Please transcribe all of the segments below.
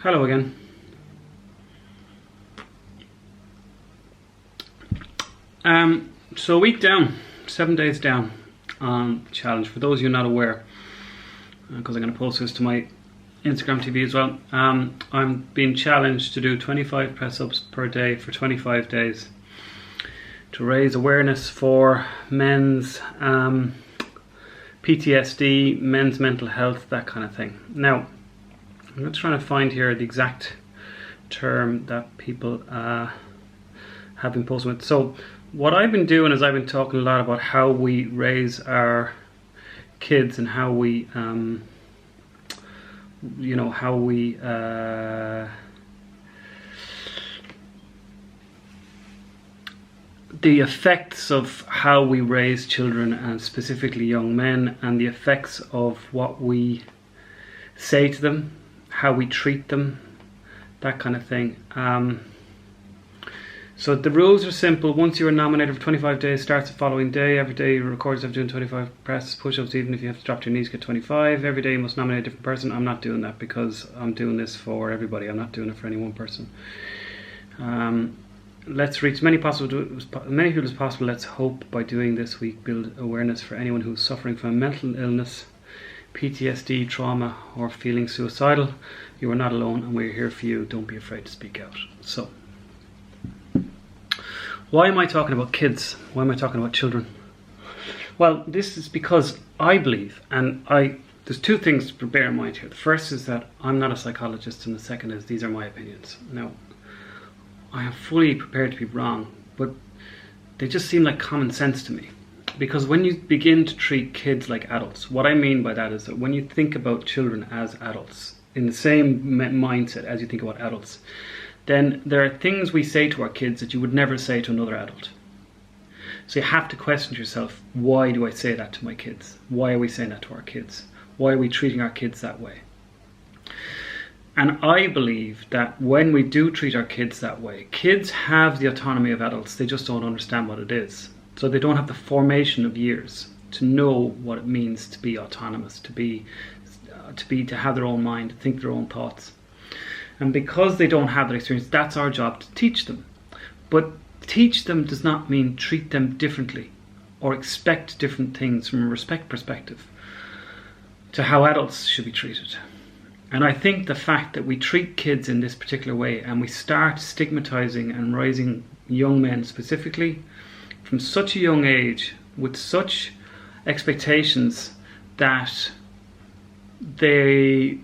Hello again. So a week down, 7 days down on the challenge. For those of you not aware, because I'm going to post this to my Instagram TV as well, I'm being challenged to do 25 press-ups per day for 25 days to raise awareness for men's PTSD, men's mental health, that kind of thing. Now, I'm just trying to find here the exact term that people have been posting with. So what I've been doing is I've been talking a lot about how we raise our kids and how we, the effects of how we raise children, and specifically young men, and the effects of what we say to them, how we treat them, that kind of thing. So the rules are simple. Once you are nominated for 25 days, starts the following day. Every day you record yourself doing 25 press push-ups, even if you have to drop to your knees, get 25. Every day you must nominate a different person. I'm not doing that because I'm doing this for everybody. I'm not doing it for any one person. Let's reach as many people as possible. Let's hope by doing this we build awareness for anyone who's suffering from mental illness, PTSD, trauma, or feeling suicidal. You are not alone, and we're here for you. Don't be afraid to speak out. So, why am I talking about kids? Why am I talking about children? Well, this is because I believe, and there's two things to bear in mind here. The first is that I'm not a psychologist, and the second is these are my opinions. Now, I am fully prepared to be wrong, but they just seem like common sense to me. Because when you begin to treat kids like adults, what I mean by that is that when you think about children as adults, in the same mindset as you think about adults, then there are things we say to our kids that you would never say to another adult. So you have to question yourself, why do I say that to my kids? Why are we saying that to our kids? Why are we treating our kids that way? And I believe that when we do treat our kids that way, kids have the autonomy of adults, they just don't understand what it is. So they don't have the formation of years to know what it means to be autonomous, to have their own mind, to think their own thoughts. And because they don't have that experience, that's our job to teach them. But teach them does not mean treat them differently or expect different things from a respect perspective to how adults should be treated. And I think the fact that we treat kids in this particular way and we start stigmatizing and raising young men specifically from such a young age with such expectations that they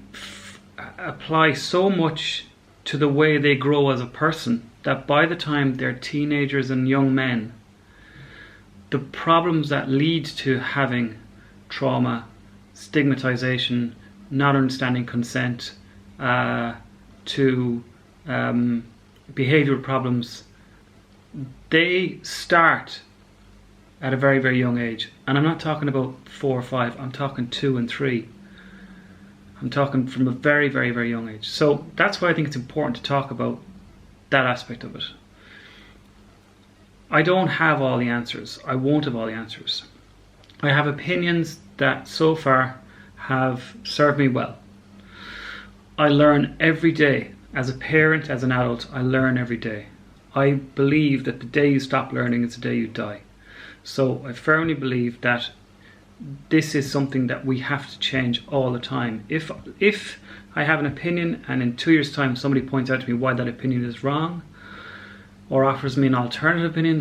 apply so much to the way they grow as a person that by the time they're teenagers and young men, the problems that lead to having trauma, stigmatization, not understanding consent, to behavioral problems, they start at a very, very young age. And I'm not talking about 4 or 5, I'm talking 2 and 3. I'm talking from a very, very, very young age. So that's why I think it's important to talk about that aspect of it. I don't have all the answers. I won't have all the answers. I have opinions that so far have served me well. I learn every day. As a parent, as an adult, I learn every day. I believe that the day you stop learning is the day you die. So I firmly believe that this is something that we have to change all the time. If I have an opinion and in 2 years' time somebody points out to me why that opinion is wrong, or offers me an alternative opinion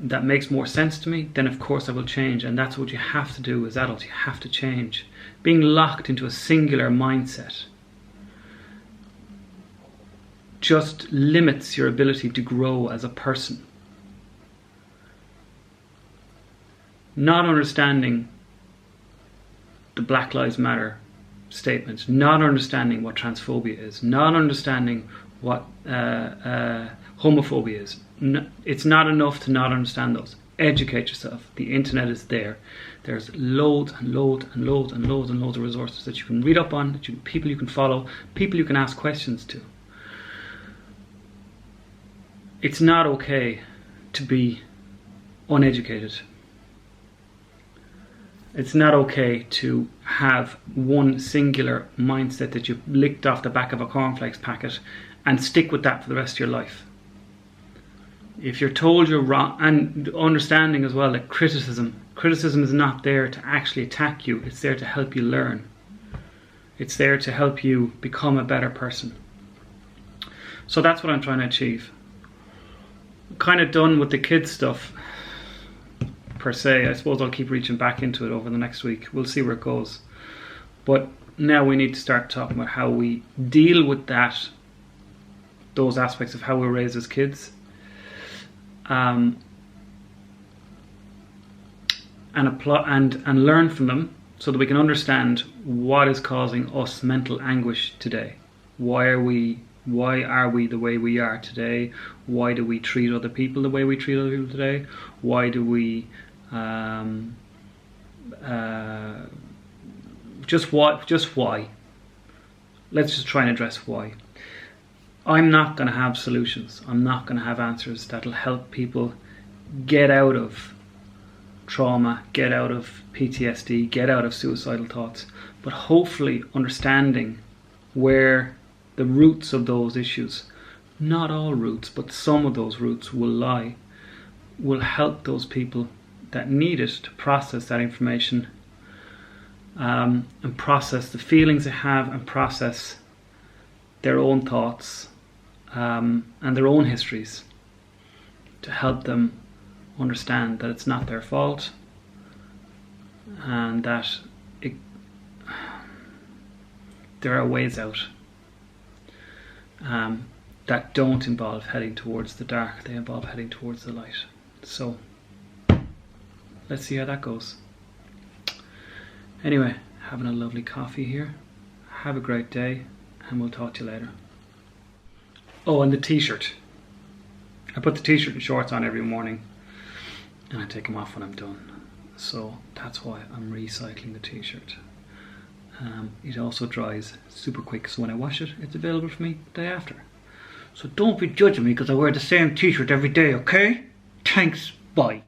that makes more sense to me, then of course I will change. And that's what you have to do as adults. You have to change. Being locked into a singular mindset just limits your ability to grow as a person. Not understanding the Black Lives Matter statements, not understanding what transphobia is, not understanding what homophobia is. It's not enough to not understand those. Educate yourself. The internet is there. There's loads and loads and loads and loads and loads of resources that you can read up on, people you can follow, people you can ask questions to. It's not okay to be uneducated. It's not okay to have one singular mindset that you licked off the back of a cornflakes packet and stick with that for the rest of your life. If you're told you're wrong, and understanding as well that criticism is not there to actually attack you, it's there to help you learn. It's there to help you become a better person. So that's what I'm trying to achieve. Kind of done with the kids stuff per se. I suppose I'll keep reaching back into it over the next week. We'll see where it goes. But now we need to start talking about how we deal with that, those aspects of how we're raised as kids. And apply and learn from them so that we can understand what is causing us mental anguish today. Why are we the way we are today? Why do we treat other people the way we treat other people today? Why do we just why? Let's just try and address why. I'm not going to have solutions. I'm not going to have answers that'll help people get out of trauma, get out of PTSD, get out of suicidal thoughts. But hopefully understanding where the roots of those issues, not all roots, but some of those roots will lie, will help those people that need it to process that information, and process the feelings they have, and process their own thoughts and their own histories, to help them understand that it's not their fault, and that there are ways out that don't involve heading towards the dark, they involve heading towards the light. So let's see how that goes. Anyway, having a lovely coffee here. Have a great day, and we'll talk to you later. Oh, and the t-shirt. I put the t-shirt and shorts on every morning, and I take them off when I'm done. So that's why I'm recycling the t-shirt. It also dries super quick, so when I wash it, it's available for me the day after. So don't be judging me because I wear the same t-shirt every day, okay? Thanks, bye.